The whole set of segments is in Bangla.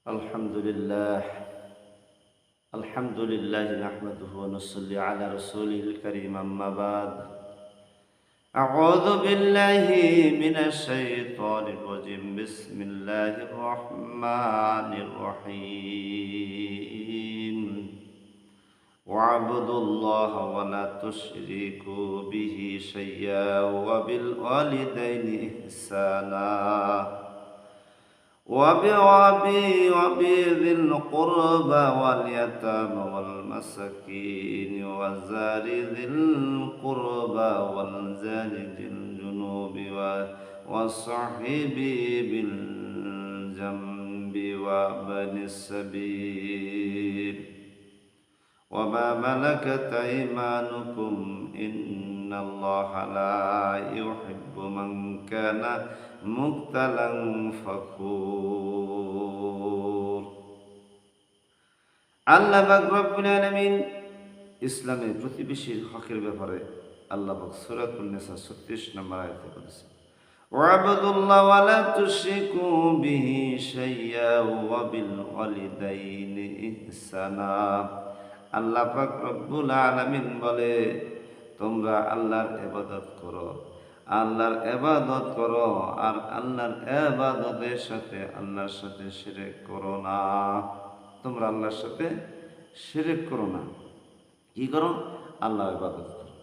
الحمد لله نحمده ونصلي على رسوله الكريم أما بعد أعوذ بالله من الشيطان الرجيم بسم الله الرحمن الرحيم واعبدوا الله ولا تشركوا به شيئا وبالوالدين إحسانا وبذي القربى واليتامى والمساكين والجار ذي القربى والجار ذي الجنوب والصاحب بالجنب وابن السبيل وما ملكت أيمانكم إن الله لا يحب من كان মুক্তালাং ফাকুর। আল্লাহ পাক রব্বুল আলামিন ইসলামের প্রতিবেশীর হকের ব্যাপারে আল্লাহ পাক সূরাতুন নিসা 36 নম্বর আয়াতে বলেছেন, ওয়াবুদুল্লাহ ওয়া লা তুশরিকু বিহি শাইয়্যা ওয়া বিল ওয়ালিদাইনি ইহসানা। আল্লাহ পাক রব্বুল আলামিন বলে, তোমরা আল্লাহর ইবাদত করো, আল্লাহর ইবাদত করো আর আল্লাহর ইবাদতের সাথে আল্লাহর সাথে শিরক করো না। তোমরা আল্লাহর সাথে শিরক করো না। কি করো? আল্লাহর ইবাদত করো।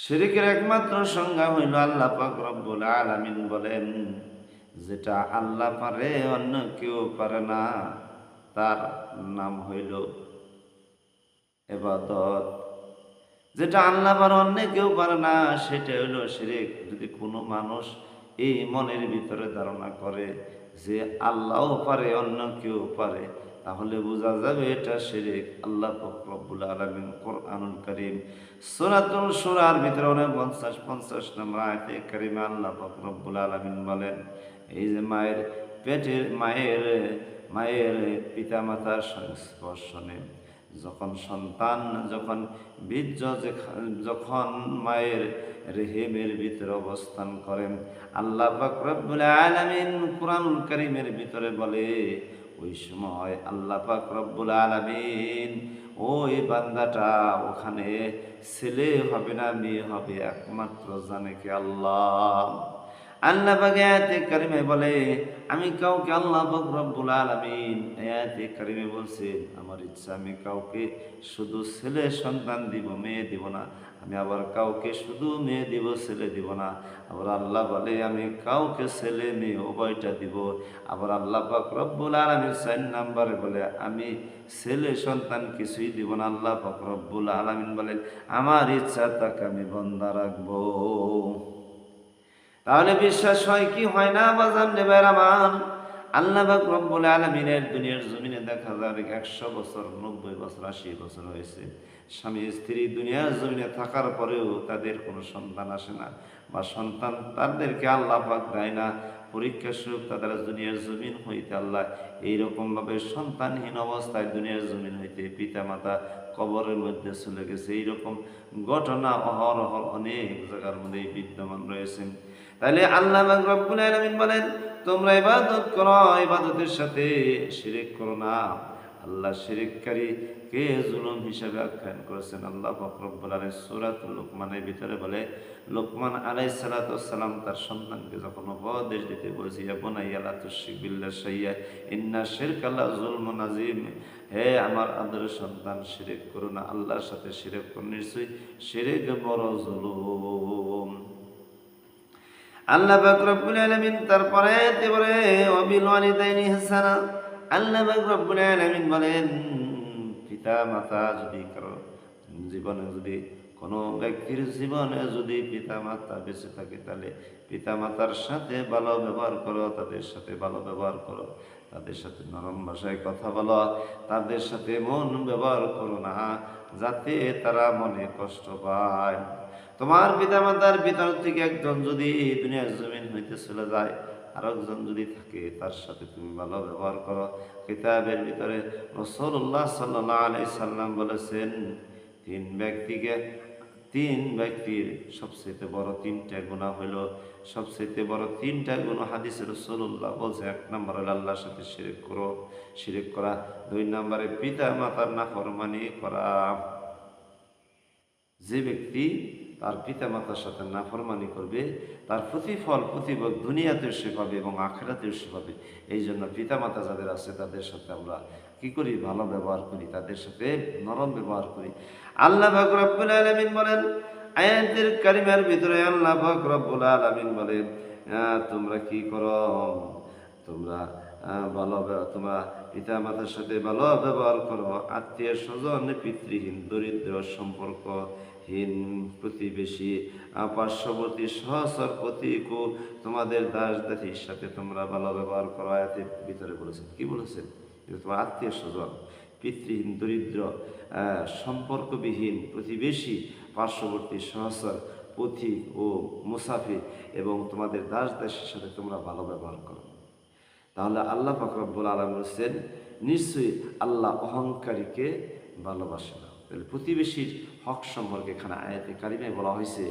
শিরকের একমাত্র সংজ্ঞা হইল আল্লাহ পাক রব্বুল আলামিন বলেন, যেটা আল্লাহ পারে অন্য কেউ পারে না, তার নাম হইল ইবাদত। যেটা আল্লাহ পারে অন্য কেউ পারে না, সেটা হলো শিরক। যদি কোনো মানুষ এই মনের ভিতরে ধারণা করে যে আল্লাহও পারে অন্য কেউ পারে, তাহলে বোঝা যাবে এটা শিরক। আল্লাহ পাক রব্বুল আলামিন কোরআনুল কারীম সূরাতুল শুরার ভিতরে 50 নম্বর আয়াতে কারিমা আল্লাহ পাক রব্বুল আলামিন বলেন, এই যে মায়ের পিতামাতার সংস্পর্শনে যখন সন্তান বীর্য যখন মায়ের রেহেমের ভিতরে অবস্থান করেন, আল্লাহ পাক রব্বুল আলামিন কুরআনুল কারীমের ভিতরে বলে, ওই সময় আল্লাহ পাক রব্বুল আলামিন ওই বান্দাটা ওখানে ছেলে হবে না মেয়ে হবে একমাত্র জানে কে আল্লাহ। আল্লাহ পাক আয়াতে কারিমে বলে, আমি কাউকে আল্লাহ পাক রব্বুল আলামিন আয়াতে কারিমে বলছেন, আমার ইচ্ছা আমি কাউকে শুধু ছেলে সন্তান দিব, মেয়ে দিব না। আমি আবার কাউকে শুধু মেয়ে দিব, ছেলে দিব না। আবার আল্লাহ বলে, আমি কাউকে ছেলে মেয়ে উভয়টা দিব। আবার আল্লাহ পাক রব্বুল আলামিন 4 নম্বরে বলে, আমি ছেলে সন্তান কিছুই দিব না। আল্লাহ পাক রব্বুল আলামিন বলেন, আমার ইচ্ছা তাকে আমি বন্দা রাখবো। তাহলে বিশ্বাস হয় কি হয় না বাজান নেবের আমার? আল্লাহ পাক রব্বুল আলামিনের দুনিয়ার জমিনে দেখা যায় 100 বছর, 90 বছর, 80 বছর হয়েছে। স্বামী স্ত্রী দুনিয়ার জমিনে থাকার পরেও তাদের কোনো সন্তান আসে না, বা সন্তান তাদেরকে আল্লাহ পাক দেয় না। পরীক্ষা স্বরূপ তাদের দুনিয়ার জমিন হইতে আল্লাহ এইরকমভাবে সন্তানহীন অবস্থায় দুনিয়ার জমিন হইতে পিতা মাতা কবরের মধ্যে চলে গেছে। এইরকম ঘটনা অহরহ অনেক জায়গার মধ্যে বিদ্যমান রয়েছে। তাহলে আল্লাহ পাক রব্বুল আলামিন বলেন, তোমরা ইবাদত করো, ইবাদতের সাথে শিরক করো না। আল্লাহ শিরককারী কে জুলুম হিসেবে আখ্যায়ন করেছেন আল্লাহ পাক রব্বুল আলামিন সূরাতুল লুকমানের ভিতরে বলে, লুকমান আলাইহিস সালাতু ওয়াস সালাম তার সন্তানকে যখন উপদেশ দিতে বলেছে, ইয়া বুনাইয়া লা তুশরিক বিল্লাহি শাইয়্যা ইন্না শিরকা লা যুলমুন আযীম, হে আমার আদরের সন্তান, শিরক করো না, আল্লাহর সাথে শিরক করো, নিশ্চয়ই শিরক বড় জুলুম। আল্লাহ পাক রব্বুল আলামিন তারপরে বলে, ওয়াবিল ওয়ালিদাইনি ইহসানা। আল্লাহ পাক রব্বুল আলামিন বলেন, পিতা মাতা যদি কারো জীবনে, যদি কোনো ব্যক্তির জীবনে যদি পিতা মাতা বেঁচে থাকে, তাহলে পিতা মাতার সাথে ভালো ব্যবহার করো, তাদের সাথে ভালো ব্যবহার করো, তাদের সাথে নরম ভাষায় কথা বলো, তাদের সাথে মন ব্যবহার করো না যাতে তারা মনে কষ্ট পায়। তোমার পিতামাতার ভিতর থেকে একজন যদি দুনিয়ার জমিন হইতে চলে যায়, আর একজন যদি থাকে, তার সাথে তুমি ভালো ব্যবহার করো। কিতাবের ভিতরে রাসূলুল্লাহ সাল্লাল্লাহু আলাইহি সাল্লাম বলেছেন, 3 ব্যক্তিকে তিন ব্যক্তির সবচেয়ে বড় তিনটা গুনাহ হইল, সবচেয়ে বড় তিনটা গুনাহ হাদিসে রাসূলুল্লাহ বলছে, এক নম্বর হলো আল্লাহর সাথে শিরক করা, দুই নম্বরে পিতা মাতার নাফরমানি করা। যে ব্যক্তি তার পিতা মাতার সাথে নাফরমানি করবে তার প্রতিভোগ দুনিয়াতেও সে পাবে এবং আখিরাতেও সে পাবে। এই জন্য পিতা মাতা যাদের আছে তাদের সাথে আমরা কি করি? ভালো ব্যবহার করি, তাদের সাথে নরম ব্যবহার করি। আল্লাহ পাক রব্বুল আলামিন বলেন আয়াতের কারিমার ভিতরে, আল্লাহ পাক রব্বুল আলামিন বলেন তোমরা কি করো? তোমরা তোমরা পিতা মাতার সাথে ভালো ব্যবহার করো, আত্মীয় স্বজন, পিতৃহীন, দরিদ্র, সম্পর্কহীন, প্রতিবেশী, পার্শ্ববর্তী, সহচর, প্রতিকূল, তোমাদের দাস দাসীর সাথে তোমরা ভালো ব্যবহার করো। আয়াতের ভিতরে বলেছেন, কি বলেছেন? তোমার আত্মীয় স্বজন, পিতৃহীন, দরিদ্র, সম্পর্কবিহীন, প্রতিবেশী, পার্শ্ববর্তী, সহচর, পথিক ও মুসাফির এবং তোমাদের দাস দাসীর সাথে তোমরা ভালো ব্যবহার করো। তাহলে আল্লাহ পাক রব্বুল আলামিন বলেছেন নিশ্চয়ই আল্লাহ অহংকারীকে ভালোবাসে না। তাহলে প্রতিবেশীর হক সম্পর্কে এখানে আয়াতে কারিমায় বলা হয়েছে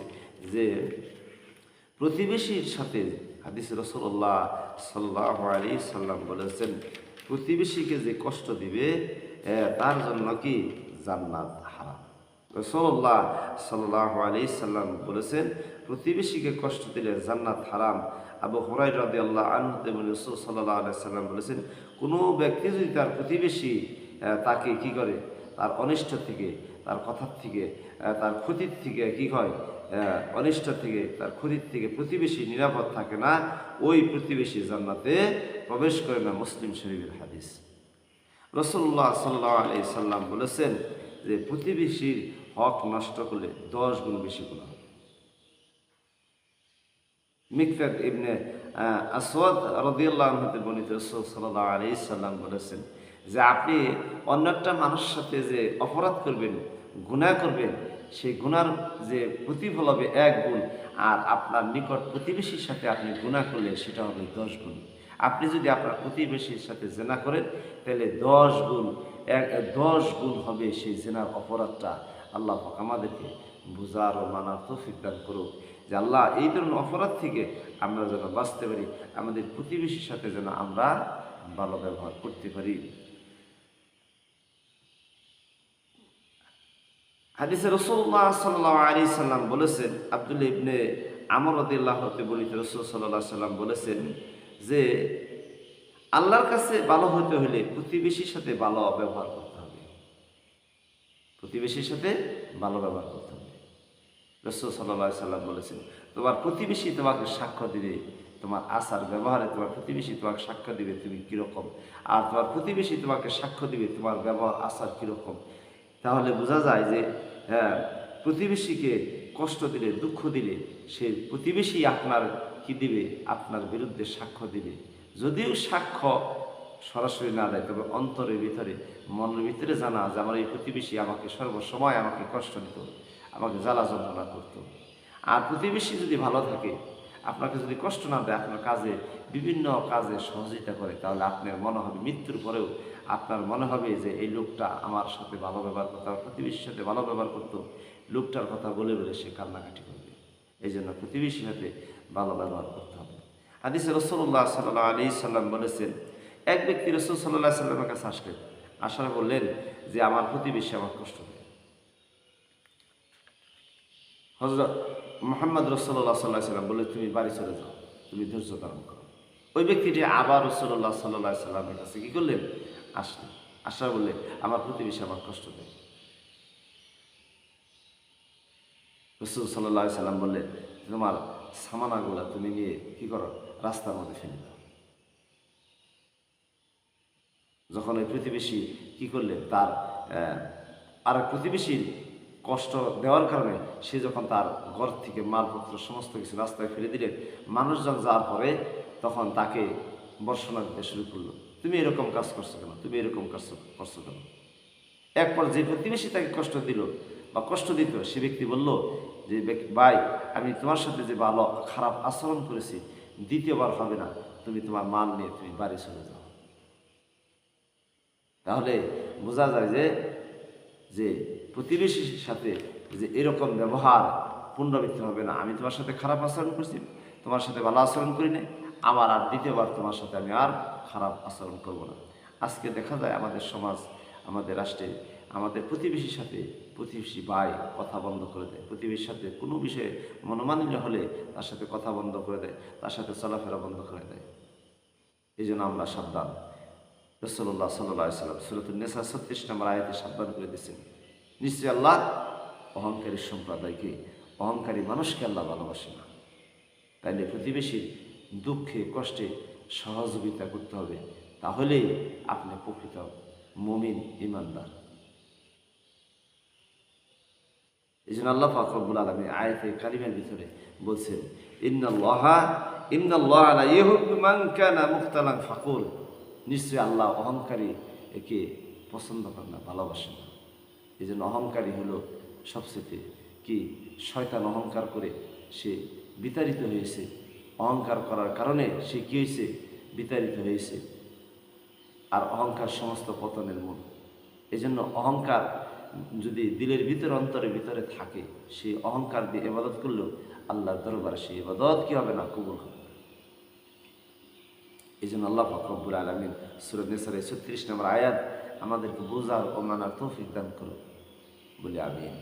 যে প্রতিবেশীর সাথে হাদিসে রাসূলুল্লাহ সাল্লাল্লাহু আলাইহি সাল্লাম বলেছেন প্রতিবেশীকে যে কষ্ট দিবে তার জন্য কি জান্নাত হারাম। রাসূলুল্লাহ সাল্লাল্লাহু আলাইহি সাল্লাম বলেছেন প্রতিবেশীকে কষ্ট দিলে জান্নাত হারাম। আবু হুরায়রা রাদিয়াল্লাহু আনহু থেকে রাসূল সাল্লাল্লাহু আলাইহি সাল্লাম বলেছেন কোনো ব্যক্তি যদি তার প্রতিবেশী তাকে কি করে, তার অনিষ্ট থেকে, তার কথার থেকে, তার ক্ষতির থেকে কি হয়, অনিষ্ট থেকে, তার ক্ষতির থেকে প্রতিবেশী নিরাপদ থাকে না, ওই প্রতিবেশী জান্নাতে প্রবেশ করে না। মুসলিম শরীফের হাদিস। রাসূলুল্লাহ সাল্লাল্লাহু আলাইহি সাল্লাম বলেছেন যে প্রতিবেশীর হক নষ্ট করলে 10 গুণ বেশি গুনাহ হবে। মিকদাদ ইবনে আসওয়াদ রাদিয়াল্লাহু আনহু থেকে বর্ণিত রাসূল সাল্লাল্লাহু আলাইহি সাল্লাম বলেছেন যে আপনি অন্য একটা মানুষের সাথে যে অপরাধ করবেন, গুনাহ করবেন, সেই গুনার যে প্রতিফল হবে 1 গুণ, আর আপনার নিকট প্রতিবেশীর সাথে আপনি গুনাহ করলে সেটা হবে 10 গুণ। আপনি যদি আপনার প্রতিবেশীর সাথে জেনা করেন তাহলে 10 গুণ হবে সেই জেনার অপরাধটা। আল্লাহ পাক আমাদেরকে বুঝার ও মানার তৌফিক দান করুক যে আল্লাহ এই ধরনের অপরাধ থেকে আমরা যেন বাঁচতে পারি, আমাদের প্রতিবেশীর সাথে যেন আমরা ভালো ব্যবহার করতে পারি। হাদিসে রাসূলুল্লাহ সাল্লাল্লাহু আলাইহি সাল্লাম বলেছেন, আব্দুল্লাহ ইবনে আমর রাদিয়াল্লাহু আনহু বর্ণিত রাসূল সাল্লাল্লাহু আলাইহি সাল্লাম বলেছেন যে আল্লাহর কাছে ভালো হতে হলে প্রতিবেশীর সাথে ভালো ব্যবহার করতে হবে, প্রতিবেশীর সাথে ভালো ব্যবহার করতে হবে। রাসূল সাল্লাল্লাহু আলাইহি সাল্লাম বলেছেন তোমার প্রতিবেশী তোমাকে সাক্ষ্য দিবে, তোমার আচার ব্যবহারে তোমার প্রতিবেশী তোমাকে সাক্ষ্য দিবে তুমি কীরকম, আর তোমার প্রতিবেশী তোমাকে সাক্ষ্য দিবে তোমার ব্যবহার আচার কীরকম। তাহলে বোঝা যায় যে হ্যাঁ, প্রতিবেশীকে কষ্ট দিলে, দুঃখ দিলে সে প্রতিবেশী আপনার কি দিবে, আপনার বিরুদ্ধে সাক্ষ্য দিবে। যদিও সাক্ষ্য সরাসরি না দেয়, তবে অন্তরের ভিতরে, মনের ভিতরে জানা যে আমার এই প্রতিবেশী আমাকে সর্বসময় আমাকে কষ্ট দিত, আমাকে জ্বালা যন্ত্রণা করত। আর প্রতিবেশী যদি ভালো থাকে, আপনাকে যদি কষ্ট না দেয়, আপনার কাজে বিভিন্ন কাজে সহযোগিতা করে, তাহলে আপনার মনে হবে মৃত্যুর পরেও আপনার মনে হবে যে এই লোকটা আমার সাথে ভালো ব্যবহার করতো, আমার প্রতিবেশীর সাথে ভালো ব্যবহার করতো, লোকটার কথা বলে বলে সে কান্নাকাটি করবে। এই জন্য প্রতিবেশীর সাথে ভালো ব্যবহার করতে হবে। হাদিসে রাসূলুল্লাহ সাল্লাল্লাহু আলাইহি সাল্লাম বলেছেন এক ব্যক্তি রাসূল সাল্লাল্লাহু আলাইহি সাল্লামের কাছে আসলেন, আসার বললেন যে আমার প্রতিবেশী আমার কষ্ট দেয়। হযরত মুহাম্মদ রাসূলুল্লাহ সাল্লাল্লাহু আলাইহি সাল্লাম বললেন তুমি বাড়ি চলে যাও, তুমি ধৈর্য ধারণ করো। ওই ব্যক্তিটি আবার রাসূলুল্লাহ সাল্লাল্লাহু আলাইহি সাল্লামের কাছে কি করলেন, আসলেন, আসার বললেন আমার প্রতিবেশী আমার কষ্ট দেয়। রাসূল সাল্লাল্লাহু আলাইহি সাল্লাম বললেন তোমার সামানাগুলা তুমি নিয়ে কি করো, রাস্তার মধ্যে ফেলে দাও। যখন ওই প্রতিবেশী কি করলেন, তার আর প্রতিবেশীর কষ্ট দেওয়ার কারণে সে যখন তার ঘর থেকে মালপত্র সমস্ত কিছু রাস্তায় ফেলে দিলেন, মানুষজন যাওয়ার পরে তখন তাকে বর্ষনা দিতে শুরু করলো, তুমি এরকম কাজ করছো কেন, তুমি এরকম কাজ করছো কেন। এরপর যে প্রতিবেশী তাকে কষ্ট দিল বা কষ্ট দিত, সে ব্যক্তি বলল যে ভাই আমি তোমার সাথে যে ভালো খারাপ আচরণ করেছি, দ্বিতীয়বার হবে না, তুমি তোমার মাল নিয়ে তুমি বাড়ি চলে যাও। তাহলে বোঝা যায় যে প্রতিবেশীর সাথে যে এরকম ব্যবহার পুনরাবৃত্তি হবে না। আমি তোমার সাথে খারাপ আচরণ করছি, তোমার সাথে ভালো আচরণ করি না, আবার আর দ্বিতীয়বার তোমার সাথে আমি আর খারাপ আচরণ করব না। আজকে দেখা যায় আমাদের সমাজ, আমাদের রাষ্ট্রে, আমাদের প্রতিবেশীর সাথে প্রতিবেশী ভাই কথা বন্ধ করে দেয়, প্রতিবেশীর সাথে কোনো বিষয়ে মনোমালিন্য হলে তার সাথে কথা বন্ধ করে দেয়, তার সাথে চলাফেরা বন্ধ করে দেয়। এই জন্য আমরা সাবধান। রাসূলুল্লাহ সাল্লাল্লাহু আলাইহি ওয়াসাল্লাম সূরাতুন নিসা 36 নম্বর আয়াতে সাবধান করে দিয়েছেন, নিশ্চয়ই আল্লাহ অহংকারী সম্প্রদায়কে, অহংকারী মানুষকে আল্লাহ ভালোবাসে না। তাইলে প্রতিবেশীর দুঃখে কষ্টে সহযোগিতা করতে হবে, তাহলেই আপনি প্রকৃত মুমিন ইমানদার। এই জন্য আল্লাহ পাক রব্বুল আলামিন আয়াতে কারিমার ভিতরে বলছেন, ইন্নাল্লাহা লা ইউহিব্বু মান কানা মুখতালান ফাকুর। নিশ্চয়ই আল্লাহ অহংকারী একে পছন্দ করেন না, ভালোবাসেন না। এই জন্য অহংকারী হলো সবচেয়ে কি শয়তান। অহংকার করে সে বিতাড়িত হয়েছে, অহংকার করার কারণে সে কি হয়েছে, বিতাড়িত হয়েছে। আর অহংকার সমস্ত পতনের মূল। এই জন্য অহংকার যদি দিলের ভিতরে অন্তরের ভিতরে থাকে, সেই অহংকার দিয়ে ইবাদত করলেও আল্লাহর দরবারে সেই ইবাদত কি হবে না, কবুল হবে। এই জন্য আল্লাহ পাক রব্বুল আলামিন সূরা নিসার 36 নম্বর আয়াত আমাদেরকে বোঝার ও মানার তৌফিক দান করুন বলে আমিন।